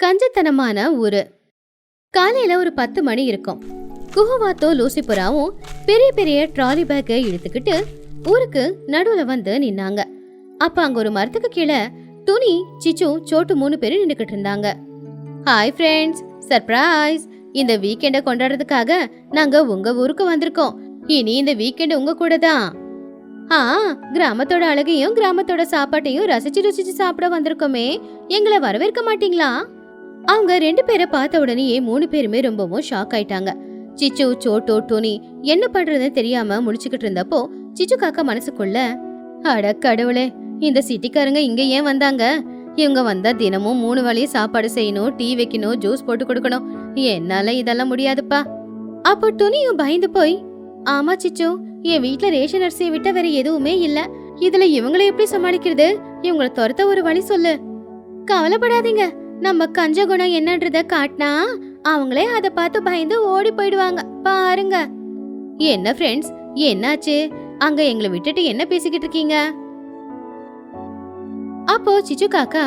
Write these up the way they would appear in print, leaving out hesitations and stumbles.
கஞ்சத்தனமான ஊரு. காலையில ஒரு 10 மணி இருக்கும். குஹுவாத்தும் லூசிபுராவும் பெரிய பெரிய ட்ராலி பேக்கை இழுத்துக்கிட்டு ஊருக்கு நடுவுல வந்து நின்னாங்க. அப்ப அங்க ஒரு மரத்துக்கு கீழே துணி, சிச்சு, சோட்டு 3 பேரும் நின்னுக்கிட்டு இருந்தாங்க. Hi friends, surprise! இந்த வீக்கெண்டை கொண்டாடுறதுக்காக நாங்க உங்க ஊருக்கு வந்திருக்கோம். இனி இந்த வீக்கெண்ட் உங்க கூட தான். கிராமத்தோட அழகையும் கிராமத்தோட சாப்பாட்டையும் ரசிச்சு ருசிச்சு சாப்பிட வந்திருக்கோமே, எங்களை வரவேற்க மாட்டீங்களா? அவங்க 2 பேரை பார்த்த உடனே 3 பேருமே ரொம்பவும் ஷாக் ஆயிட்டாங்க. சிச்சு, சோட்டோ, டோனி என்ன பண்றதுன்னு தெரியாம முழிச்சுக்கிட்டு இருந்தப்போ சிச்சு காக்கா மனசுக்குள்ள, அட கடவுளே, இந்த சிட்டிக்காரங்க இங்க ஏன் வந்தாங்க? இவங்க வந்தா தினமும் 3 வேளையும் சாப்பாடு செய்யணும், டீ வைக்கணும், ஜூஸ் போட்டு கொடுக்கணும். என்னால இதெல்லாம் முடியாதுப்பா. அப்போ துணியும் பயந்து போய், ஆமா சிச்சு, என் வீட்டுல ரேஷன் அரிசியை விட்ட வேற எதுவுமே இல்ல. இதுல இவங்களை எப்படி சமாளிக்கிறது? இவங்களை துரத்த ஒரு வழி சொல்லு. கவலைப்படாதீங்க, நம்ம கஞ்ச குணம் என்னன்றத காட்டினா அவங்களே அதை பார்த்து பயந்து ஓடி போயிடுவாங்க, பாருங்க. என்ன ஃப்ரெண்ட்ஸ், என்னாச்சு? அங்க எங்களை விட்டுட்டு என்ன பேசிக்கிட்டு இருக்கீங்க? அப்போ சிச்சு காக்கா,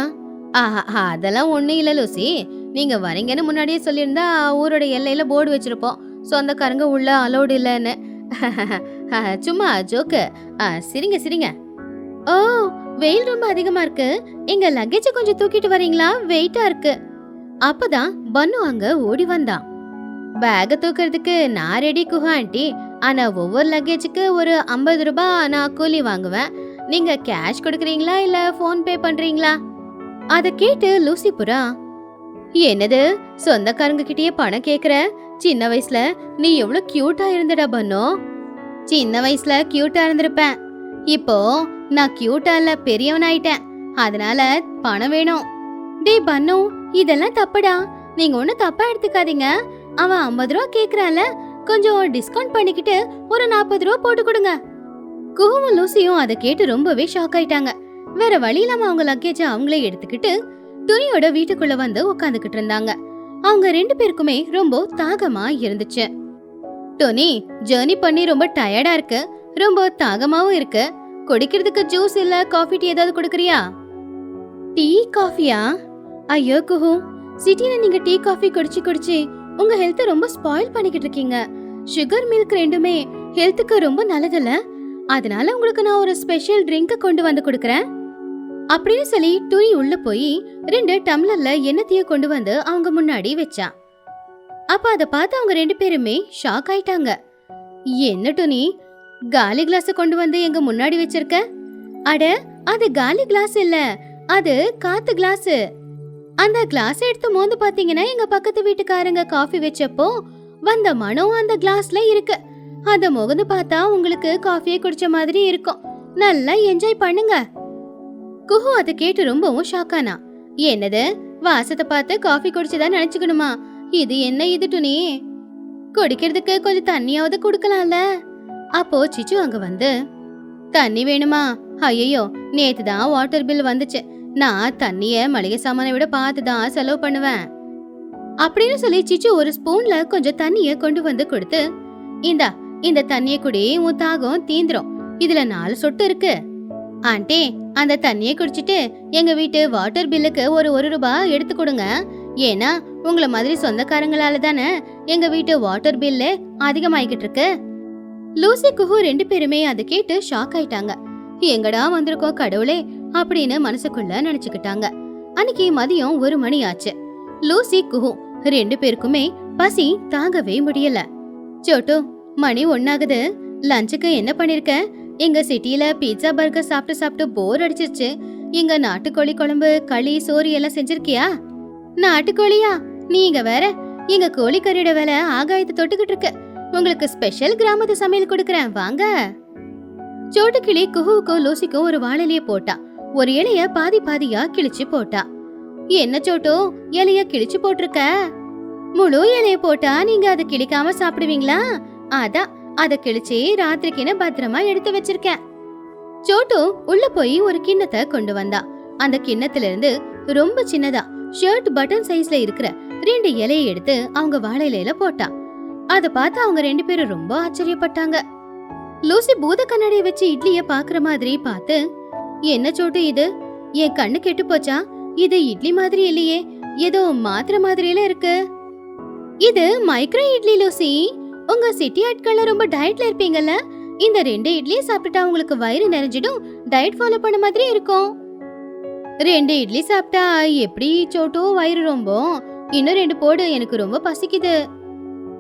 அதெல்லாம் ஒண்ணும் இல்ல லூசி, நீங்க வரீங்கன்னு முன்னாடியே சொல்லியிருந்தா ஊரோட எல்லையில போர்டு வச்சிருப்போம், சொந்தக்காரங்க உள்ள அலோடு இல்லன்னு. சும்மா ஜோக்கு. சரிங்க சரிங்க. ஓ, வெயில் ரொம்ப அதிகமா இருக்கு, எங்க லக்கேஜ் கொஞ்சம் தூக்கிட்டு வரீங்களா? வெயிட்டா இருக்கு. அப்பதான் பன்னு அங்க ஓடி வந்தான். பேக தூக்குறதுக்கு நான் ரெடி குஹா ஆண்டி, ஆனா ஒவ்வொரு லக்கேஜுக்கு ஒரு 50 ரூபாய் நான் கூலி வாங்குவேன். நீங்க கேஷ் கொடுக்கறீங்களா இல்ல போன் பே பண்றீங்களா? அத கேட்டு லூசிபுரா, என்னது சொந்தக்காரங்க கிட்டயே பணம் கேக்குற? சின்ன வயசுல நீ எவ்வளவு கியூட்டா இருந்தடா பன்னு. சின்ன வயசுல கியூட்டா இருந்திருப்பேன், இப்போ நான் கியூட்டா இல்ல, பெரியவனாயிட்டேன், அதனால பணம் வேணும். டே பன்னு, இதெல்லாம் தப்புடா, நீங்க ஒன்னும் தப்பா எடுத்துக்காதீங்க. அவன் 50 ரூபா கேக்குறான்ல, கொஞ்சம் டிஸ்கவுண்ட் பண்ணிக்கிட்டு ஒரு 40 ரூபா போட்டு கொடுங்க. குஹுவும் லூசியும் அதை கேட்டு ரொம்பவே ஷாக் ஆயிட்டாங்க. வேற வழி இல்லாம அவங்க லக்கேஜ அவங்களே எடுத்துக்கிட்டு துணியோட வீட்டுக்குள்ள வந்து உட்காந்துக்கிட்டு இருந்தாங்க. அவங்க 2 பேருக்குமே ரொம்ப தாகமா இருந்துச்சு. டோனி, ஜர்னி பண்ணி ரொம்ப டயர்டா இருக்கு, ரொம்ப தாகமாவும் இருக்கு. குடிக்கிறதுக்கு ஜூஸ் இல்ல காஃபி டீ ஏதாவது குடுக்கறியா? டீ காஃபியா? ஐயோ குஹு, சிட்டில நீங்க டீ காஃபி குடிச்சு குடிச்சு உங்க ஹெல்த் ரொம்ப ஸ்பாயில் பண்ணிக்கிட்டு இருக்கீங்க. சுகர் மில்க் ரெண்டுமே ஹெல்த்துக்கு ரொம்ப நல்லதில்ல, அதனால உங்களுக்கு நான் ஒரு ஸ்பெஷல் ட்ரிங்க் கொண்டு வந்து கொடுக்கறேன் அப்படின்னு சொல்லி துணி உள்ள போய் 2 டம்ளர்ல எண்ணெய்ய கொண்டு வந்து அவங்க முன்னாடி வச்சா. அப்ப அத பார்த்து அவங்க 2 பேருமே ஷாக் ஆயிட்டாங்க. என்ன துணி, காலி கிளாஸ் கொண்டு வந்து எங்க முன்னாடி வச்சிருக்க? அட, அது காலி கிளாஸ் இல்ல, அது காத்து கிளாஸ். அந்த கிளாஸ் எடுத்து மோந்து பாத்தீங்கன்னா எங்க பக்கத்து வீட்டுக்காரங்க காஃபி வச்சப்போ வந்த மனம் அந்த கிளாஸ்ல இருக்கு. அத முகந்து பார்த்தா உங்களுக்கு காஃபியை குடிச்ச மாதிரி இருக்கும். நல்லா என்ஜாய் பண்ணுங்க. குஹு அதை கேட்டு ரொம்பவும் ஷாக்கானா. என்னது, வாசத்தை பார்த்து காஃபி குடிச்சதா நினைச்சுக்கணுமா? இது என்ன இது துணி, குடிக்கிறதுக்கு கொஞ்சம் தண்ணியாவது குடுக்கலாம்ல. அப்போ சிச்சு அங்க வந்து, தண்ணி வேணுமா? ஐயோ, நேத்து தான் வாட்டர் பில் வந்துச்சு, நான் தண்ணிய மளிகை சாமானை விட பார்த்துதான் செலவு பண்ணுவேன் அப்படின்னு சொல்லி சிச்சு ஒரு ஸ்பூன்ல கொஞ்சம் தண்ணிய கொண்டு வந்து கொடுத்து, இந்தா, இந்த தண்ணிய குடி, உன் தாகம் தீந்துரும், இதுல 4 சொட்டு இருக்கு. ஆண்டி, அந்த தண்ணிய குடிச்சிட்டு எங்க வீட்டு வாட்டர் பில்லுக்கு ஒரு 1 ரூபாய் எடுத்து கொடுங்க. ஏன்னா உங்கள மாதிரி சொந்தக்காரங்களால தானே எங்க வீட்டு வாட்டர் பில்லு அதிகமாயிக்கிட்டு இருக்கு. லூசி, குஹு 2 பேருமே அதை கேட்டு ஷாக் ஆயிட்டாங்க. எங்கடா வந்திருக்கோம் கடவுளே அப்படின்னு மனசுக்குள்ள நினைச்சுக்கிட்டாங்க. அன்னைக்கு மதியம் 1 மணி ஆச்சு. லூசி, குஹு 2 பேருக்குமே பசி தாங்கவே முடியல. சோட்டு, மணி 1 ஆகுது, லஞ்சுக்கு என்ன பண்ணிருக்க? எங்க சிட்டில பீட்சா பர்கர் சாப்பிட்டு சாப்பிட்டு போர் அடிச்சிருச்சு. இங்க நாட்டுக்கோழி குழம்பு, களி, சோறு எல்லாம் செஞ்சிருக்கியா? நாட்டுக்கோழியா? நீங்க வேற, எங்க கோழிக்கறியோட விலை ஆகாயத்தை தொட்டுக்கிட்டு இருக்கு. உங்களுக்கு ஸ்பெஷல் கிராமத்து சமையல் கொடுக்கறேன், வாங்க. சோட்டு கிளி குஹுவுக்கும் லூசிக்கும் ஒரு வாழலைய போட்டா. ஒரு இலைய பாதி பாதியா கிழிச்சு போட்டா. என்ன சோட்டு, இலைய கிழிச்சு போட்டிருக்க? முழு இலைய போட்டா நீங்க அதை கிழிக்காம சாப்பிடுவீங்களா? அதான் அத கிழிச்சு ராத்திரிக்குன்னு பத்திரமா எடுத்து வச்சிருக்கேன். சோட்டு உள்ள போய் ஒரு கிண்ணத்தை கொண்டு வந்தா. அந்த கிண்ணத்துல இருந்து ரொம்ப சின்னதா ஷர்ட் பட்டன் சைஸ்ல இருக்கிற 2 இலையை எடுத்து அவங்க வாழை இலையில போட்டா. அத பார்த்து அவங்க 2 பேரும் ரொம்ப ஆச்சரியப்பட்டாங்க. லூசி பூத கண்ணாடியை வச்சு இட்லிய பாக்குற மாதிரி பார்த்து, என்ன சோட்டு இது, என் கண்ணு கெட்டு போச்சா? இது இட்லி மாதிரி இல்லையே, ஏதோ மாத்திரை மாதிரியில இருக்கு. இது மைக்ரோ இட்லி லூசி. உங்க சிட்டி ஆட்கள்ல ரொம்ப டயட்ல இருப்பீங்கல்ல, இந்த 2 இட்லியை சாப்பிட்டா உங்களுக்கு வயிறு நிறைஞ்சிடும், டயட் ஃபாலோ பண்ண மாதிரி இருக்கும். 2 இட்லி சாப்பிட்டா எப்படி சோட்டு வயிறு ரொம்ப? இன்னும் 2 போடு, எனக்கு ரொம்ப பசிக்குது.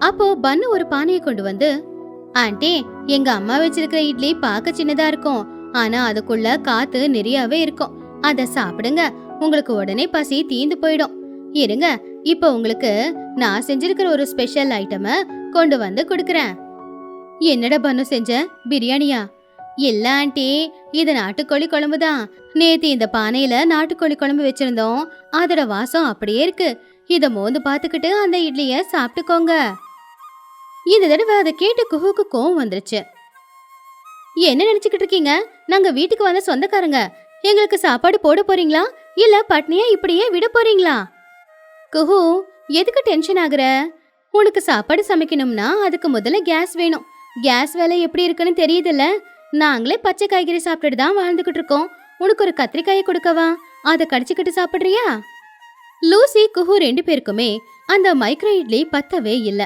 அப்போ பன்னு ஒரு பானையை கொண்டு வந்து, ஆண்டி, எங்க அம்மா வச்சிருக்கிற இட்லி பார்க்க சின்னதா இருக்கும், ஆனா அதுக்குள்ள காத்து நிறையவே இருக்கும். அத சாப்பிடுங்க, உங்களுக்கு உடனே பசி தீந்து போயிடும். இருங்க, இப்போ உங்களுக்கு நான் செஞ்சிருக்கிற ஒரு ஸ்பெஷல் ஐட்டமை கொண்டு வந்து கொடுக்கறேன். என்னடா பன்னு செஞ்ச? பிரியாணியா? இல்ல ஆண்டி, இது நாட்டுக்கோழி குழம்பு தான். நேத்து இந்த பானையில நாட்டுக்கோழி குழம்பு வச்சிருந்தோம், அதோட வாசம் அப்படியே இருக்கு. இத மோந்து பாத்துக்கிட்டு அந்த இட்லிய சாப்பிட்டுக்கோங்க. இந்த தடவை அதை கேட்டு குஹுக்கு கோவம் வந்துருச்சு. என்ன நினைச்சுக்கிட்டு இருக்கீங்க? நாங்க வீட்டுக்கு வந்த சொந்தக்காரங்க, எங்களுக்கு சாப்பாடு போட போறீங்களா இல்ல பட்னியா இப்படியே விட போறீங்களா? குஹு, எதுக்கு டென்ஷன் ஆகுற? உனக்கு சாப்பாடு சமைக்கணும்னா அதுக்கு முதல்ல கேஸ் வேணும். கேஸ் விலை எப்படி இருக்குன்னு தெரியுதுல்ல. நாங்களே பச்சை காய்கறி சாப்பிட்டுட்டு தான் வாழ்ந்துகிட்டு இருக்கோம். உனக்கு ஒரு கத்திரிக்காயை கொடுக்கவா? அதை கடிச்சுக்கிட்டு சாப்பிடுறியா? லூசி குஹு 2 பேருக்குமே அந்த மைக்ரோ இட்லி பத்தவே இல்ல.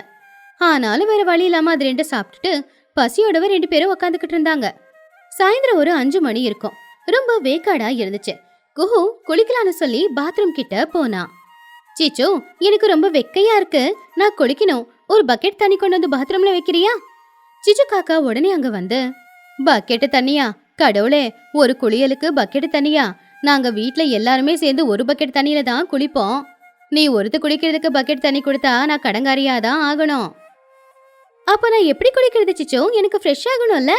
ஆனாலும் வேற வழி இல்லாம அது 2 சாப்பிட்டுட்டு பசியோடவ 2 பேரும் உக்காந்துக்கிட்டு இருந்தாங்க. சாயந்தரம் ஒரு 5 மணி இருக்கும். ரொம்ப வேக்காடா இருந்துச்சு. குஹு குளிக்கலான்னு சொல்லி பாத்ரூம் கிட்ட போனா. சீச்சு, எனக்கு ரொம்ப வெக்கையா இருக்கு, நான் குளிக்கணும், ஒரு பக்கெட் தண்ணி கொண்டு வந்து பாத்ரூம்ல வைக்கிறியா? சிச்சு காக்கா உடனே அங்க வந்து, பக்கெட்டு தண்ணியா? கடவுளே, ஒரு குளியலுக்கு பக்கெட்டு தண்ணியா? நாங்க வீட்ல எல்லாருமே சேர்ந்து ஒரு பக்கெட் தண்ணியில தான் குளிப்போம். நீ ஒருத்த குளிக்கிறதுக்கு பக்கெட் தண்ணி கொடுத்தா நான் கடங்காரியாதான் ஆகணும். அப்ப நான் எப்படி குளிக்கிறது சிச்சோ? எனக்கு ஃப்ரெஷ் ஆகணும்ல.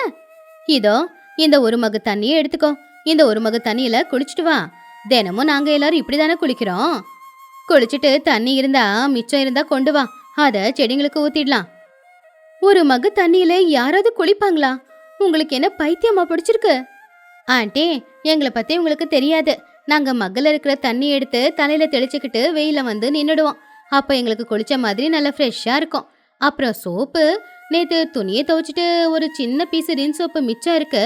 இதோ இந்த ஒரு மகு தண்ணியை எடுத்துக்கோ. இந்த ஒரு மகு தண்ணியில குளிச்சுட்டு வா. தினமும் நாங்க எல்லாரும் இப்படிதானே குளிக்கிறோம். குளிச்சுட்டு தண்ணி இருந்தா மிச்சம் இருந்தா கொண்டு வா, அத செடிங்களுக்கு ஊத்திடலாம். ஒரு மகு தண்ணியில யாராவது குளிப்பாங்களா? உங்களுக்கு என்ன பைத்தியமா பிடிச்சிருக்கு? ஆண்டி, எங்களை பத்தி உங்களுக்கு தெரியாது. நாங்க மக்குல இருக்கிற தண்ணி எடுத்து தலையில தெளிச்சுக்கிட்டு வெயில வந்து நின்னுடுவோம். அப்ப எங்களுக்கு குளிச்ச மாதிரி நல்லா ஃப்ரெஷ்ஷா இருக்கும். அப்புறம் சோப்பு, நேத்து துணியை துவைச்சிட்டு ஒரு சின்ன பீஸ் ரின் சோப்பு மிச்சம் இருக்கு,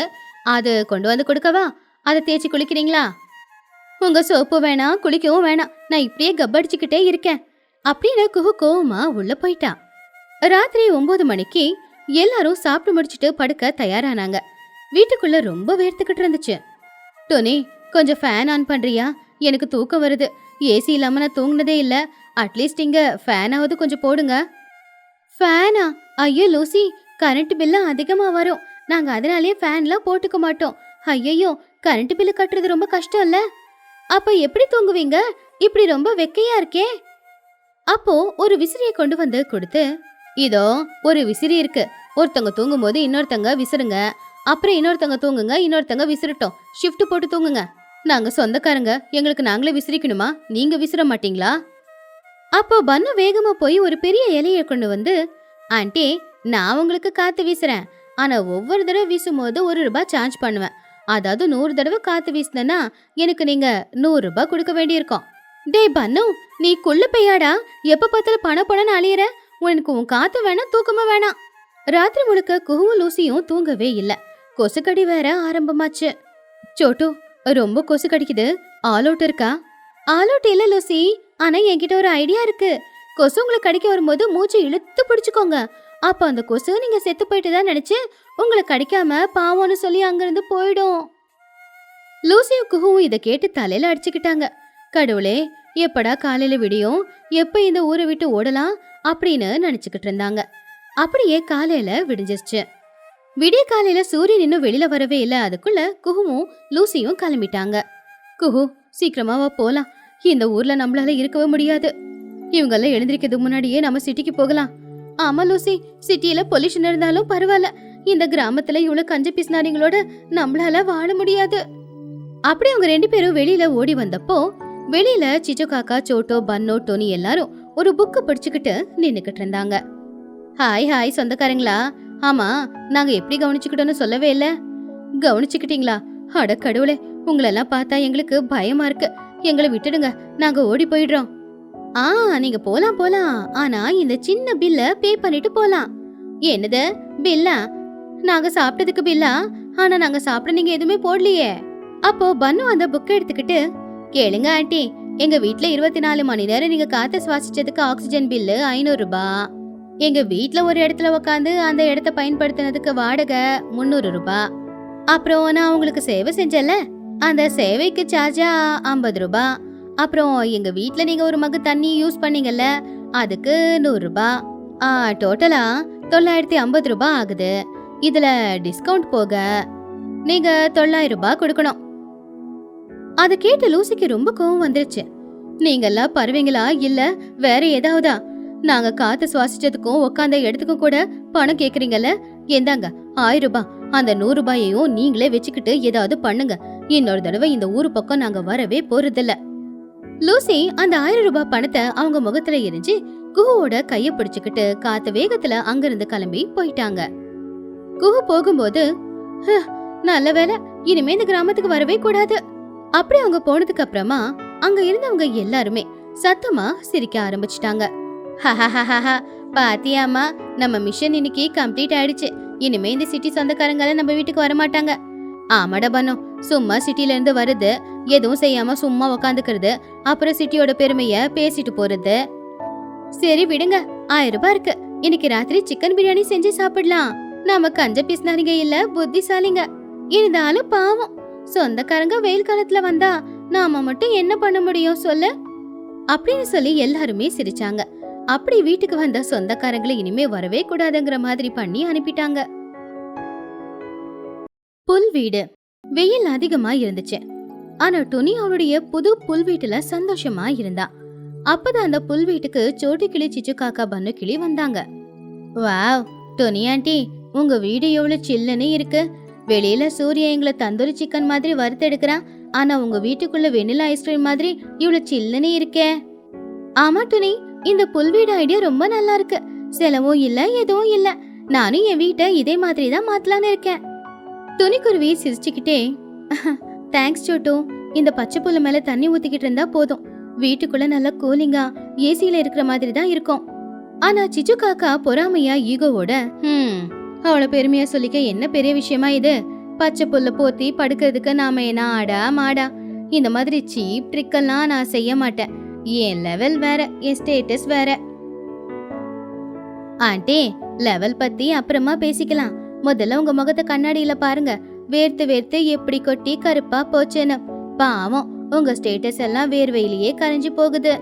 அது கொண்டு வந்து கொடுக்கவா? அதை தேய்ச்சி குளிக்கிறீங்களா? உங்க சோப்பு வேணாம், குளிக்கவும் வேணாம், நான் இப்படியே கப்படிச்சுக்கிட்டே இருக்கேன் அப்படின்னு குஹு கோவமா உள்ள போயிட்டா. ராத்திரி 9 மணிக்கு எல்லாரும் சாப்பிட்டு முடிச்சுட்டு படுக்க தயாரானாங்க. வீட்டுக்குள்ள ரொம்ப வேர்த்துக்கிட்டு இருந்துச்சு. டோனி, கொஞ்சம் ஃபேன் ஆன் பண்றியா? எனக்கு தூக்கம் வருது. ஏசி இல்லாம நான் தூங்கினதே இல்ல. அட்லீஸ்ட் இங்க ஃபேனாவது கொஞ்சம் போடுங்க. ஃபேனா? ஐயோ லூசி, கரண்ட் பில்லு அதிகமா வரும். நாங்க அதனாலேயே ஃபேன்லாம் போட்டுக்க மாட்டோம். ஐயோ, கரண்ட் பில்லு கட்டுறது ரொம்ப கஷ்டம் இல்ல? அப்ப எப்படி தூங்குவீங்க? இப்படி ரொம்ப வெக்கையா இருக்கே. அப்போ ஒரு விசிறியை கொண்டு வந்து கொடுத்து, இதோ ஒரு விசிறி இருக்கு, ஒருத்தங்க தூங்கும் போது இன்னொருத்தங்க விசிறுங்க, அப்புறம் இன்னொருத்தங்க தூங்குங்க, இன்னொருத்தங்க விசிறட்டும், ஷிஃப்ட் போட்டு தூங்குங்க. நாங்க சொந்தக்காரங்க, எங்களுக்கு நாங்களே விசிறிக்கணுமா? நீங்க விசிற மாட்டீங்களா? அப்போ பன்னு வேகமா போய் ஒரு பெரிய இலையை கொண்டு வந்து, ஆண்டி, நான் உங்களுக்கு காத்து வீசுறேன், ஆனா ஒவ்வொரு தடவை வீசும் போது ₹1 சார்ஜ் பண்ணுவேன். அதாவது 100 தடவை காத்து வீசினா எனக்கு நீங்க ₹100 கொடுக்க வேண்டியிருக்கும். டே பன்னு, நீ குள்ள பெய்யாடா, எப்ப பார்த்தாலும் பணம் அழியற. உனக்கு உன் காத்து வேணாம், தூக்கமும் வேணாம். ராத்திரி முழுக்க குஹுவும் லூசியும் தூங்கவே இல்ல. கொசுக்கடி வேற ஆரம்பமாச்சு. சோட்டு, ரொம்ப கொசு கடிக்குது, ஆல் அவுட் இருக்கா? ஆல் அவுட் இல்ல லூசி, ஆனா என்கிட்ட ஒரு ஐடியா இருக்கு. கொசு உங்களை கடிக்க வரும்போது மூச்சு இழுத்து பிடிச்சுக்கோங்க. அப்ப அந்த கொசு நீங்க செத்து போயிட்டு தான் நினைச்சு உங்களை கடிக்காம பாவம்னு சொல்லி அங்கிருந்து போயிடும். லூசியும் குஹுவும் இதை கேட்டு தலையில அடிச்சுக்கிட்டாங்க. கடவுளே, எப்படா காலையில விடியும், எப்ப இந்த ஊரை விட்டு ஓடலாம் அப்படின்னு நினைச்சுக்கிட்டு இருந்தாங்க. அப்படியே காலையில விடிஞ்சிருச்சு. விடிய காலையில சூரியன் இன்னும் வெளியில வரவே இல்ல. அதுக்குள்ள குஹுவும் லூசியும் கிளம்பிட்டாங்க. குஹு, சீக்கிரமா வா போலாம். இந்த ஊர்ல நம்மளால இருக்கவே முடியாது. இவங்கெல்லாம் எழுந்திருக்கிறதுக்கு முன்னாடியே நம்ம சிட்டிக்கு போகலாம். ஆமா லூசி, சிட்டியில பொல்யூஷன் இருந்தாலும் பரவாயில்ல, இந்த கிராமத்துல இவ்வளவு கஞ்ச பிசினாரிங்களோட நம்மளால வாழ முடியாது. அப்படி அவங்க 2 பேரும் வெளியில ஓடி வந்தப்போ, வெளியில சிச்சு காக்கா, சோட்டோ, பன்னோ, டோனி எல்லாரும் ஒரு புக்கு படிச்சுக்கிட்டு நின்னுக்கிட்டு இருந்தாங்க. ஹாய் ஹாய் சொந்தக்காரங்களா, ஆமா நாங்க எப்படி கவனிச்சுக்கிட்டோன்னு சொல்லவே இல்ல. கவனிச்சுக்கிட்டீங்களா? அட கடவுளே, உங்களெல்லாம் பார்த்தா எங்களுக்கு பயமா இருக்கு. எங்களை விட்டுடுங்க, நாங்க ஓடி போயிடுறோம். நீங்க போலாம் போலாம், ஆனா இந்த சின்ன பில்ல பே பண்ணிட்டு போலாம். என்னது பில்லா? நாங்க சாப்பிட்டதுக்கு பில்லா? ஆனா நாங்க சாப்பிட நீங்க எதுவுமே போடலையே. அப்போ பன்னு அந்த புக்கை எடுத்துக்கிட்டு, கேளுங்க ஆண்டி, எங்க வீட்ல 24 மணி நேரம் நீங்க காத்த சுவாசிச்சதுக்கு ஆக்சிஜன் பில்லு 500 ரூபாய். எங்க வீட்ல ஒரு இடத்துல உட்காந்து அந்த இடத்த பயன்படுத்தினதுக்கு வாடகை 300 ரூபாய். அப்புறம் நான் உங்களுக்கு சேவை செஞ்சல, அந்த சேவைக்கு சார்ஜா 50 ரூபாய். அப்புறம் எங்க வீட்ல நீங்க ஒரு மக்கு தண்ணி யூஸ் பண்ணீங்கல்ல, அதுக்கு 100 ரூபாய். டோட்டலா 950 ரூபாய் ஆகுது. இதுல டிஸ்கவுண்ட் போக நீங்க 900 ரூபாய் கொடுக்கணும். அத கேட்டு லூசிக்கு ரொம்ப கோவம் வந்துருச்சு. நீங்கெல்லாம் பருவீங்களா இல்ல வேற ஏதாவதா? நாங்க காத்து சுவாசிச்சதுக்கும் உட்காந்த இடத்துக்கும் கூட பணம் கேக்குறீங்கல்ல, எந்தாங்க 1000 ரூபாய். அந்த 100 ரூபாயையும் நீங்களே வச்சுக்கிட்டு ஏதாவது பண்ணுங்க. இன்னொரு தடவை இந்த ஊரு பக்கம் நாங்க வரவே போறதில்ல. லூசி அந்த 1000 ரூபாய் பணத்தை அவங்க முகத்துல எரிஞ்சு குஹுவோட கைய பிடிச்சுக்கிட்டு காத்து வேகத்துல அங்கிருந்து கிளம்பி போயிட்டாங்க. குஹு போகும்போது, நல்ல வேலை, இனிமே இந்த கிராமத்துக்கு வரவே கூடாது. அப்படி அவங்க போனதுக்கு அப்புறமா அங்க இருந்தவங்க எல்லாருமே சத்தமா சிரிக்க ஆரம்பிச்சிட்டாங்க. பாத்தியாமா, நம்ம மிஷன் இன்னைக்கு கம்ப்ளீட் ஆயிடுச்சு. இனிமே இந்த சிட்டி சொந்தக்காரங்கள நம்ம வீட்டுக்கு வரமாட்டாங்க. ஆமாடா பண்ணு, சும்மா சிட்டில இருந்து வருது, எதுவும் செய்யாம சும்மா உக்காந்துக்கிறது, அப்புறம் சிட்டியோட பெருமைய பேசிட்டு போறது. சரி விடுங்க, 1000 ரூபாய் இருக்கு. இன்னைக்கு ராத்திரி சிக்கன் பிரியாணி செஞ்சு சாப்பிடலாம். நாம கஞ்ச பிஸ்னாரிங்க இல்ல, புத்திசாலிங்க. இருந்தாலும் பாவம், சொந்தக்காரங்க வெயில் காலத்துல வந்தா நாம மட்டும் என்ன பண்ண முடியும் சொல்லு அப்படின்னு சொல்லி எல்லாருமே சிரிச்சாங்க. அப்படி வீட்டுக்கு வந்த சொந்தக்காரங்களை இனிமே வரவே கூடாதுங்கிற மாதிரி பண்ணி அனுப்பிட்டாங்க. புல் வீடு. வெயில் அதிகமா இருந்துச்சு. ஆனா டொனி அவளுடைய புது புல் வீட்டுல சந்தோஷமா இருந்தா. அப்பதான் அந்த புல் வீட்டுக்கு சோட்டு கிளி, சிச்சு காக்கா, பன்னு கிளி வந்தாங்க. வாவ் டொனி ஆண்டி, உங்க வீடு எவ்வளவு சில்லுன்னு இருக்கு. வெளியில சூரிய எங்களை தந்தூரி சிக்கன் மாதிரி வறுத்தெடுக்கிறான், ஆனா உங்க வீட்டுக்குள்ள வெனிலா ஐஸ்கிரீம் மாதிரி இவ்வளவு சில்லுன்னு இருக்கே. ஆமா டொனி, இந்த புல் வீடு ஐடியா ரொம்ப நல்லா இருக்கு. செலவும் இல்ல, எதுவும் இல்ல. நானும் என் வீட்டை இதே மாதிரி தான் மாத்தலான்னு இருக்கேன். துணிக்குருவி சிரிச்சுக்கிட்டே, தேங்க்ஸ் சோட்டு. இந்த பச்சை புல்லு மேல தண்ணி ஊத்திக்கிட்டு இருந்தா போதும், வீட்டுக்குள்ள நல்லா கூலிங்கா ஏசியில இருக்கிற மாதிரி தான் இருக்கும். ஆனா சிச்சு காக்கா பொறாமையா ஈகோவோட, அவ்வளவு பெருமையா சொல்லிக்க என்ன பெரிய விஷயமா இது? பச்சை புல்ல போத்தி படுக்கிறதுக்கு நாம என்ன ஆடா மாடா? இந்த மாதிரி சீப் ட்ரிக்கெல்லாம் நான் செய்ய மாட்டேன். என் லெவல் வேற, என் ஸ்டேட்டஸ் வேற. ஆண்டி, லெவல் பத்தி அப்புறமா பேசிக்கலாம். முதல்ல உங்க முகத்தை கண்ணாடியில பாருங்க. வேர்த்து வேர்த்து எப்படி கொட்டி கருப்பா போச்சுன்னு. பாவம், உங்க ஸ்டேட்டஸ் எல்லாம் வேர்வையிலேயே கரைஞ்சு போகுது.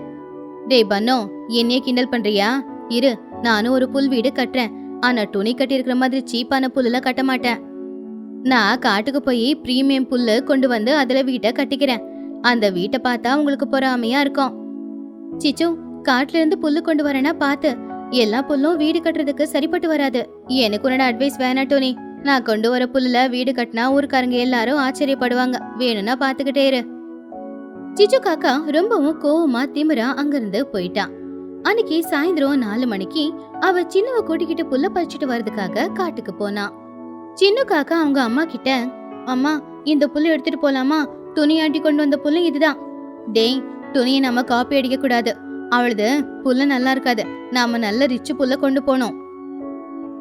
டேய் பன்னோ, என்னைய கிண்டல் பண்றியா? இரு, நானும் ஒரு புல் வீடு கட்டுறேன். ஆனா துணி கட்டி இருக்கிற மாதிரி சீப்பான புல்லுல கட்ட மாட்டேன். நான் காட்டுக்கு போய் பிரீமியம் புல்லு கொண்டு வந்து அதுல வீட்டை கட்டிக்கிறேன். அந்த வீட்டை பார்த்தா உங்களுக்கு பொறாமையா இருக்கும். சிச்சு, காட்டுல இருந்து புல்லு கொண்டு வரேன்னா பாத்து. எல்லா புல்லும் வீடு கட்டுறதுக்கு சரிப்பட்டு வராது. எனக்கு உன்னோட அட்வைஸ் வேணாம் டோனி. நான் கொண்டு வர புல்லுல வீடு கட்டினா ஊருக்காரங்க எல்லாரும் ஆச்சரியப்படுவாங்க. வேணும்னா பாத்துக்கிட்டே இரு. சிச்சு காக்கா ரொம்பவும் கோவமா திமிரா அங்கிருந்து போயிட்டான். அன்னைக்கு சாயந்தரம் 4 மணிக்கு அவ சின்னவ கூட்டிக்கிட்டு புல்ல பறிச்சுட்டு வர்றதுக்காக காட்டுக்கு போனான். சின்ன காக்கா அவங்க அம்மா கிட்ட, அம்மா, இந்த புல்லு எடுத்துட்டு போலாமா? துணி ஆட்டி கொண்டு வந்த புல்லு இதுதான். டேய், துணியை நம்ம காப்பி அடிக்க கூடாது. அவளது புல்லு நல்லா இருக்காது. நாம நல்ல ரிச்சு புல்ல கொண்டு போனோம்.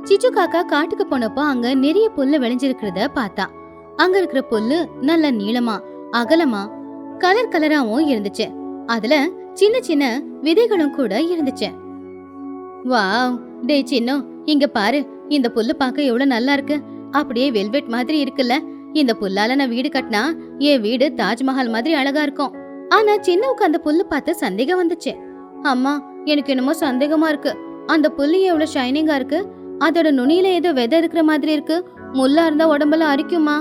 சிச்சு காக்கா காட்டுக்கு போனப்போ அங்க நிறைய புல்லு விளைஞ்சிருக்கிறத பார்த்தா. அங்க இருக்கிற புல்லு நல்ல நீளமா அகலமா கலர் கலராவும் இருந்துச்சு. அதுல சின்ன சின்ன விதைகளும் கூட இருந்துச்சு. வாவ், டேய் சின்ன, இங்க பாரு. இந்த புல்லு பார்க்க எவ்வளவு நல்லா இருக்கு. அப்படியே வெல்வெட் மாதிரி இருக்குல்ல. இந்த புல்லால நான் வீடு கட்டினா என் வீடு தாஜ்மஹால் மாதிரி அழகா இருக்கும். ஆனா சின்னவுக்கு அந்த புல்லு பார்த்து சந்தேகம் வந்துச்சு. அம்மா, எனக்கு என்னமோ சந்தேகமா இருக்கு. அந்த புல்லு எவ்வளவு ஷைனிங்கா இருக்கு. அதோட நுனியில ஏதோ விதை இருக்கிற மாதிரி இருக்கு. முள்ளா இருந்தா உடம்பெல்லாம் அரிக்குமா?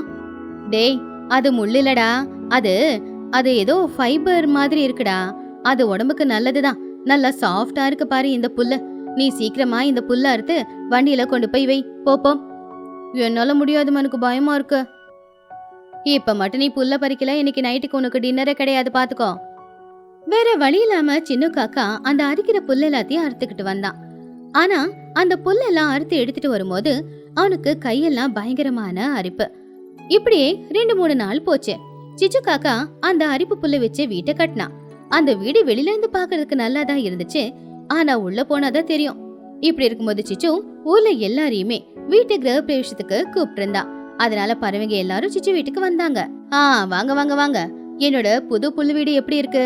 டேய், அது முள்ளு இல்லடா. அது ஏதோ ஃபைபர் மாதிரி இருக்குடா. அது உடம்புக்கு நல்லதுதான். நல்லா சாஃப்டா இருக்கு பாரு இந்த புல்லு. நீ சீக்கிரமா இந்த புல்ல அறுத்து வண்டியில கொண்டு போய் வை. போப்போம். என்னால முடியாது, எனக்கு பயமா இருக்கு. இப்ப மட்டும் நீ புல்ல பறிக்கல, இன்னைக்கு நைட்டுக்கு உனக்கு டின்னரே கிடையாது, பாத்துக்கோ. வேற வழி இல்லாம சின்ன காக்கா அந்த அரிக்கிற புல்ல எல்லாத்தையும் அறுத்துக்கிட்டு வந்தான். ஆனா அந்த புல்லெல்லாம் அறுத்து எடுத்துட்டு வரும்போது அவனுக்கு கையெல்லாம் பயங்கரமான அரிப்பு. இப்படியே 2-3 நாள் போச்சு. சிச்சு காக்கா அந்த அரிப்பு புல்ல வச்சு வீட்டை கட்டினான். அந்த வீடு வெளியில இருந்து பாக்குறதுக்கு நல்லாதான் இருந்துச்சு. ஆனா உள்ள போனாதான் தெரியும். இப்படி இருக்கும்போது சிச்சு ஊர்ல எல்லாரையுமே வீட்டு கிரக பிரவேசத்துக்கு கூப்பிட்டு இருந்தா. அதனால பறவைங்க எல்லாரும் சிச்சு வீட்டுக்கு வந்தாங்க. வாங்க வாங்க வாங்க, என்னோட புது புல்லு வீடு எப்படி இருக்கு?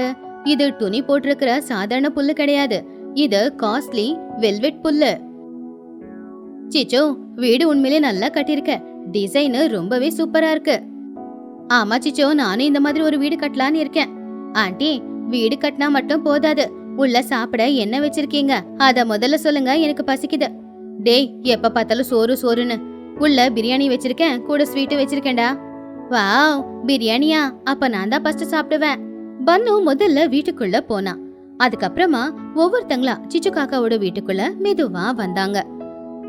இது துணி போட்டிருக்கிற சாதாரண புல்லு கிடையாது, இது காஸ்ட்லி வெல்வெட் புல்லு. சிச்சு, வீடு உண்மையிலே நல்லா கட்டியிருக்க, டிசைன் ரொம்பவே சூப்பரா இருக்கு. ஆமா சிச்சோ, நானும் இந்த மாதிரி ஒரு வீடு கட்டலான்னு இருக்கேன். ஆண்டி, வீடு கட்டினா மட்டும் போதாது, உள்ள சாப்பிட என்ன வச்சிருக்கீங்க அத முதல்ல சொல்லுங்க, எனக்கு பசிக்குது. டேய், எப்ப பார்த்தாலும் சோறு சோறுன்னு. உள்ள பிரியாணி வச்சிருக்கேன், கூட ஸ்வீட் வச்சிருக்கேன்டா. வாவ், பிரியாணியா? அப்ப நான் தான் ஃபர்ஸ்ட் சாப்பிடுவேன். பன்னு முதல்ல வீட்டுக்குள்ள போனா. அதுக்கப்புறமா ஒவ்வொருத்தங்களா சிச்சு காக்காவோட வீட்டுக்குள்ள மெதுவா வந்தாங்க.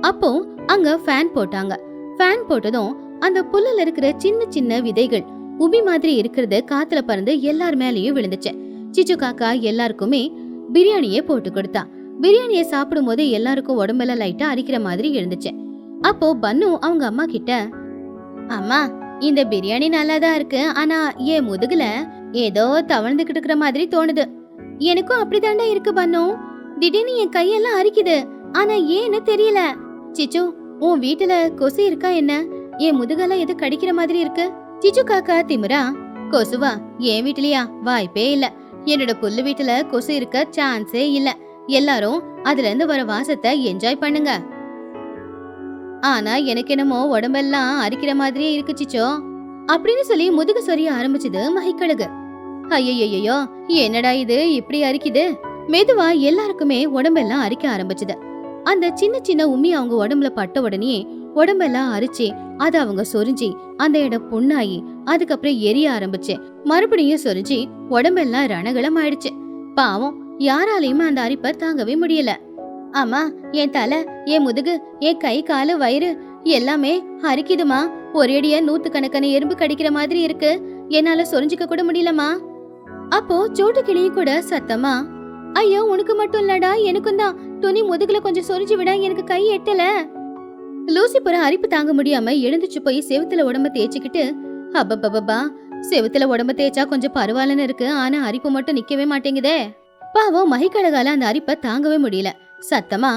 அப்போ அங்க ஃபேன் போட்டாங்க. ஃபேன் போட்டதும் அந்த புல்லுல இருக்கிற சின்ன சின்ன விதைகள் உபி மாதிரி இருக்கிறது காத்துல பறந்து எல்லார் மேலயும் விழுந்துச்சு. சிச்சு காக்கா எல்லாருக்குமே பிரியாணியே போட்டு கொடுத்தா. பிரியாணியை சாப்பிடும் போது எல்லாருக்கும் உடம்பெல்லாம் லைட்டா அரிக்கிற மாதிரி இருந்துச்சு. அப்போ பன்னு அவங்க அம்மா கிட்ட, அம்மா, இந்த பிரியாணி நல்லாதான் இருக்கு, ஆனா என் முதுகுல ஏதோ தவழ்ந்துகிட்டு இருக்கிற மாதிரி தோணுது. எனக்கும் அப்படிதாண்டா இருக்கு பன்னு, திடீர்னு என் கையெல்லாம் அரிக்குது, ஆனா ஏன்னு தெரியல. சிச்சு, உன் வீட்டுல கொசு இருக்கா என்ன? என் முதுகெல்லாம் எது கடிக்கிற மாதிரி இருக்கு. சிச்சு காக்கா திமிரா, கொசுவா? என் வீட்லயா? வாய்ப்பே இல்ல. என்னோட புல்லு வீட்டுல கொசு இருக்க சான்ஸே இல்ல. எல்லாரும் அதுல இருந்து வர வாசத்தை என்ஜாய் பண்ணுங்க. ஆனா எனக்கு என்னமோ உடம்பெல்லாம் அரிக்கிற மாதிரியே இருக்கு சிச்சோ அப்படின்னு சொல்லி முதுகு சொரிய ஆரம்பிச்சது மகிக்கழுகு. ஐயோ, என்னடா இது இப்படி அரிக்குது? மெதுவா எல்லாருக்குமே உடம்பெல்லாம் அரிக்க ஆரம்பிச்சது. அந்த சின்ன சின்ன உம்மி அவங்க உடம்புல பட்ட உடனே உடம்பெல்லாம் அரிச்சு அது அவங்க சொரிஞ்சி அந்த இடம் புண்ணாயி அதுக்கப்புறம் எரிய ஆரம்பிச்சு மறுபடியும் சொரிஞ்சி உடம்பெல்லாம் ரணகலம் ஆயிடுச்சு. பாவம், யாராலையும் அந்த அரிப்பை தாங்கவே முடியல. ஆமா, என் தலை, என் முதுகு, என் கை காலு வயிறு எல்லாமே அரிக்குதுமா. ஒரேடியா 100கணக்கான எறும்பு கடிக்கிற மாதிரி இருக்கு, என்னால சொரிஞ்சிக்க கூட முடியலமா. அப்போ சோட்டு கிளியும் கூட சத்தமா, ஐயோ, உனக்கு மட்டும் இல்லடா, எனக்கும் தான். துணி முதுகுல கொஞ்சம் சொரிஞ்சு விட, எனக்கு கை எட்டல. லூசி புற அரிப்பு தாங்க முடியாம எழுந்துச்சு போய் செவுத்துல உடம்ப தேய்ச்சிக்கிட்டு, அப்பப்பா, செவுத்துல உடம்ப தேய்ச்சா கொஞ்சம் பரவாயில்லன்னு இருக்கு, ஆனா அரிப்பு மட்டும் நிக்கவே மாட்டேங்குதே. பாவம் மகிக்கழகால அந்த அரிப்பை தாங்கவே முடியல. சத்தமா,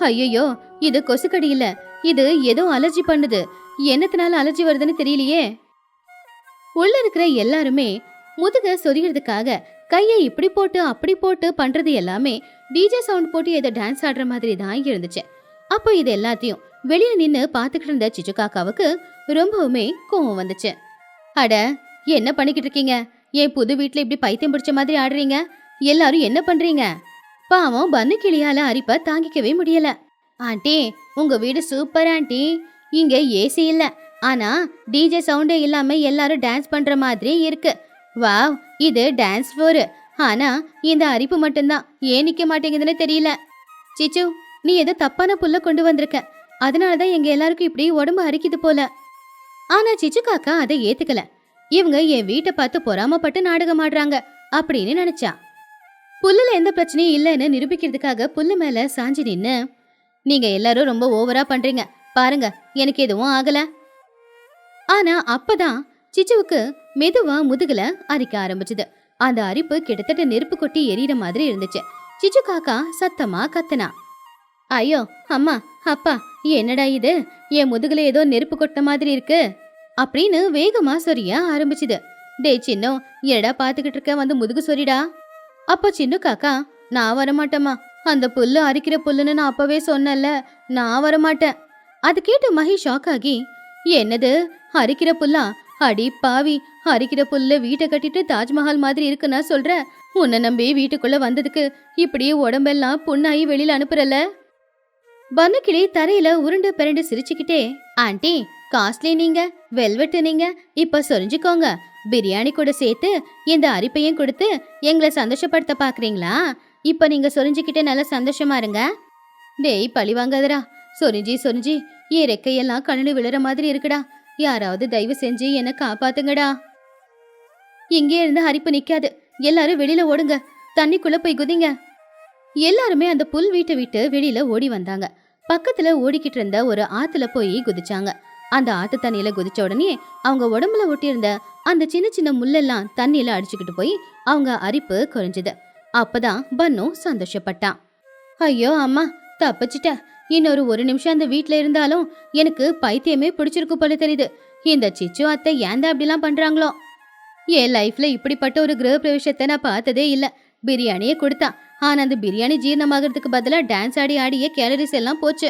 ஐயோ, இது கொசுக்கடி இல்ல, இது ஏதோ அலர்ஜி பண்ணுது. என்னத்தினால அலர்ஜி வருதுன்னு தெரியலையே. உள்ள இருக்கிற எல்லாருமே முதுக சொரியறதுக்காக கையை இப்படி போட்டு அப்படி போட்டு பண்றது எல்லாமே டிஜே சவுண்ட் போட்டு ஏதோ டான்ஸ் ஆடுற மாதிரி தான் இருந்துச்சு. அப்போ இது எல்லாத்தையும் வெளியே நின்னு பாத்துக்கிட்டு இருந்த சிச்சு காக்காவுக்கு ரொம்பவுமே கோவம் வந்துச்சு. அட, என்ன பண்ணிக்கிட்டு இருக்கீங்க? என் புது வீட்டுல இப்படி பைத்தியம் பிடிச்ச மாதிரி ஆடுறீங்க? எல்லாரும் என்ன பண்றீங்க? பாவம் பன்னு கிளியால அரிப்ப தாங்கிக்கவே முடியல. ஆண்டி, உங்க வீடு சூப்பர் ஆண்டி. இங்க ஏசி இல்ல, ஆனா டிஜே சவுண்டே இல்லாம எல்லாரும் டான்ஸ் பண்ற மாதிரி இருக்கு. வாவ், இது டான்ஸ் ஃப்ளோர். ஆனா இந்த அரிப்பு மட்டும்தான் ஏன் நிக்க மாட்டேங்குதுன்னு தெரியல. சிச்சு, நீ ஏதோ தப்பான புல்ல கொண்டு வந்திருக்க, அதனாலதான் எங்க எல்லாருக்கும் இப்படி உடம்பு அரிக்குது போல. ஆனா சிச்சு காக்கா அதை ஏத்துக்கல. இவங்க என் வீட்டை பார்த்து பொறாமப்பட்டு நாடகம் ஆடுறாங்க அப்படின்னு நினைச்சா. புல்லுல எந்த பிரச்சனையும் இல்லைன்னு நிரூபிக்கிறதுக்காக புல்லு மேல சாஞ்சி நின்னு, நீங்க எல்லாரும் ரொம்ப ஓவரா பண்றீங்க பாருங்க, எனக்கு எதுவும் ஆகல. ஆனா அப்பதான் சிச்சுவுக்கு மெதுவா முதுகுல அரிக்க ஆரம்பிச்சுது. அந்த அரிப்பு கிட்டத்தட்ட நெருப்பு கொட்டி எரியற மாதிரி இருந்துச்சு. சிச்சு காக்கா சத்தமா கத்துனா, ஐயோ, அம்மா, அப்பா, என்னடா இது? என் முதுகுல ஏதோ நெருப்பு கொட்ட மாதிரி இருக்கு அப்படின்னு வேகமா சொரிய ஆரம்பிச்சுது. டே சின்னோ, எடா பாத்துக்கிட்டு இருக்க, வந்து முதுகு சொரிடா. அப்போ சின்ன காக்கா, நான் வரமாட்டேம்மா, அந்த புல்லு அரிக்கிற புல்லுன்னு நான் அப்பவே சொன்னல, நான் வரமாட்டேன். அது கேட்டு மகி ஷாக் ஆகி, என்னது அரிக்கிற புல்லா? அடி பாவி, அரிக்கிற புல்ல வீட்டை கட்டிட்டு தாஜ்மஹால் மாதிரி இருக்குன்னா சொல்ற? உன்னை நம்பி வீட்டுக்குள்ள வந்ததுக்கு இப்படியே உடம்பெல்லாம் புண்ணாயி வெளியில அனுப்புறல. பன்னுக்கிளி தரையில உருண்டு பிறண்டு சிரிச்சுக்கிட்டே, ஆண்டி, காஸ்ட்லி நீங்க, வெல்வெட் நீங்க, இப்ப சொரிஞ்சுக்கோங்க. பிரியாணி கூட சேர்த்து இந்த அரிப்பையும் கொடுத்து எங்களை சந்தோஷப்படுத்த பாக்குறீங்களா? இப்ப நீங்க சொரிஞ்சுக்கிட்டே நல்லா சந்தோஷமா இருங்க. டேய், பழி வாங்காதடா. சொரிஞ்சி சொரிஞ்சி என் ரெக்கையெல்லாம் கண்ணு விழுற மாதிரி இருக்குடா. யாராவது தயவு செஞ்சு என்ன காப்பாத்துங்கடா. இங்கே இருந்து அரிப்பு நிக்காது, எல்லாரும் வெளியில ஓடுங்க, தண்ணிக்குள்ள போய் குதிங்க. எல்லாருமே அந்த புல் வீட்டை விட்டு வெளியில ஓடி வந்தாங்க. பக்கத்துல ஓடிக்கிட்டு இருந்த ஒரு ஆத்துல போய் குதிச்சாங்க. அந்த ஆத்து தண்ணியில குதிச்ச உடனே அவங்க உடம்புல ஒட்டியிருந்த அந்த சின்ன சின்ன முள்ளெல்லாம் தண்ணியில அடிச்சுக்கிட்டு போய் அவங்க அரிப்பு குறைஞ்சது. அப்பதான் பன்னு சந்தோஷப்பட்டான். ஐயோ அம்மா, தப்பிச்சிட்ட. இன்னொரு 1 நிமிஷம் அந்த வீட்டுல இருந்தாலும் எனக்கு பைத்தியமே பிடிச்சிருக்கு போல தெரியுது. இந்த சிச்சு அத்தை ஏன் அப்படிலாம் பண்றாங்களோ? என் லைஃப்ல இப்படிப்பட்ட ஒரு கிரக பிரவேசத்தை நான் பார்த்ததே இல்ல. பிரியாணியை கொடுத்தா. ஆனா அந்த பிரியாணி ஜீரணமாகறதுக்கு பதிலா டான்ஸ் ஆடி ஆடியே கேலரிஸ் எல்லாம் போச்சு.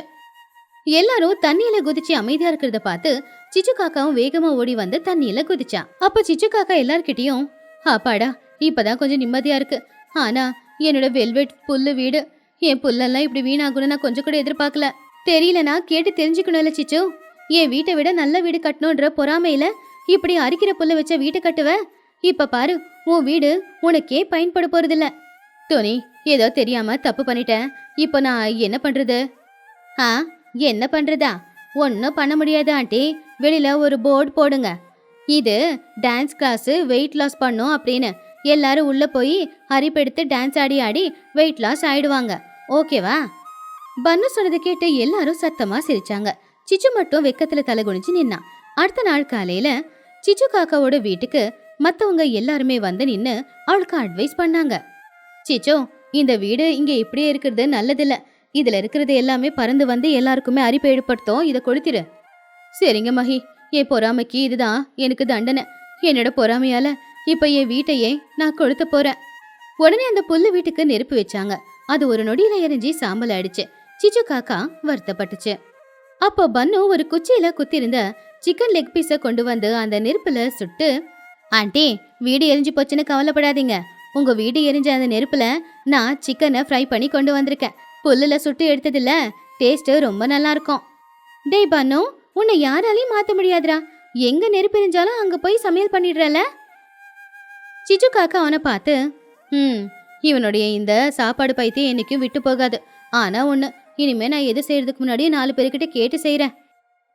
எல்லாரும் தண்ணியில குதிச்சு அமைதியா இருக்கிறத பார்த்து சிச்சு காக்காவும் வேகமா ஓடி வந்து தண்ணியில குதிச்சான். அப்ப சிச்சு காக்கா எல்லார்கிட்டயும், அப்பாடா இப்பதான் கொஞ்சம் நிம்மதியா இருக்கு. ஆனா என்னோட வெல்வெட் புல்லு வீடு, என் புல்லெல்லாம் இப்படி வீணாகும்னு நான் கொஞ்சம் கூட எதிர்பார்க்கல. தெரியலனா கேட்டு தெரிஞ்சுக்கணும்ல சிச்சு. என் வீட்டை விட நல்ல வீடு கட்டணும்ன்ற பொறாமையில இப்படி அரிக்கிற புல்ல வச்ச வீட்டை கட்டுவ. இப்ப பாரு, உன் வீடு உனக்கே பயன்பட போறதில்ல. டோனி, ஏதோ தெரியாம தப்பு பண்ணிட்டேன். இப்போ நான் என்ன பண்றது? ஆ, என்ன பண்றதா? ஒன்னும் பண்ண முடியாது ஆண்டி. வெளியில ஒரு போர்டு போடுங்க, இது டான்ஸ் கிளாஸ், வெயிட் லாஸ் பண்ணும் அப்படின்னு. எல்லாரும் உள்ள போய் அரிப்பெடுத்து டான்ஸ் ஆடி ஆடி வெயிட் லாஸ் ஆயிடுவாங்க. ஓகேவா? பன்னு சொன்னதை கேட்டு எல்லாரும் சத்தமா சிரிச்சாங்க. சிச்சு மட்டும் வெக்கத்துல தலை குனிஞ்சு நின்னான். அடுத்த நாள் காலையில சிச்சு காக்காவோட வீட்டுக்கு மத்தவங்க எல்லாருமே வந்து நின்னு அவளுக்கு அட்வைஸ் பண்ணாங்க. சிச்சோ, இந்த வீடு இங்க இப்படியே இருக்கிறது நல்லதில்ல. இதுல இருக்கிறது எல்லாமே பறந்து வந்து எல்லாருக்குமே அரிப்பு ஏற்படுத்தும். இதை கொளுத்திரு. சரிங்க மகி, என் பொறாமைக்கு இதுதான் எனக்கு தண்டனை. என்னோட பொறாமையால இப்ப என் வீட்டையே நான் கொளுத்த போறேன். உடனே அந்த புல்லு வீட்டுக்கு நெருப்பு வச்சாங்க. அது ஒரு நொடியில எரிஞ்சு சாம்பல் ஆயிடுச்சு. சிச்சு காக்கா வருத்தப்பட்டுச்சு. அப்போ பன்னு ஒரு குச்சியில குத்திருந்த சிக்கன் லெக் பீஸ கொண்டு வந்து அந்த நெருப்புல சுட்டு, ஆண்டி வீடு எரிஞ்சு போச்சுன்னு கவலைப்படாதீங்க. உங்க வீடு எரிஞ்ச அந்த நெருப்புல நான் சிக்கனை ஃப்ரை பண்ணி கொண்டு வந்திருக்கேன். புல்லுல சுட்டு எடுத்ததில்ல, டேஸ்ட் ரொம்ப நல்லா இருக்கும். டேய் பன்னு, உன்னை யாராலையும் மாத்த முடியாதுடா. எங்க நெருப்பு எரிஞ்சாலும் அங்க போய் சமையல் பண்ணிடுறல. சிச்சு காக்கா அவனை பார்த்து, இவனுடைய இந்த சாப்பாடு பைத்தியம் என்னைக்கும் விட்டு போகாது. ஆனா ஒண்ணு, இனிமே நான் எது செய்யறதுக்கு முன்னாடி 4 பேருக்கிட்ட கேட்டு செய்யறேன்.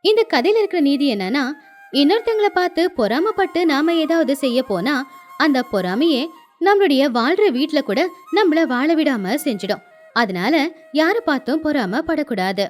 இந்த கதையில இருக்கிற நீதி என்னன்னா, இன்னொருத்தங்களை பார்த்து பொறாமப்பட்டு நாம ஏதாவது செய்ய போனா அந்த பொறாமையே நம்மளுடைய வாழ்ற வீட்டுல கூட நம்மள வாழ விடாம செஞ்சிடும். அதனால யாரை பார்த்தும் பொறாம படக்கூடாது.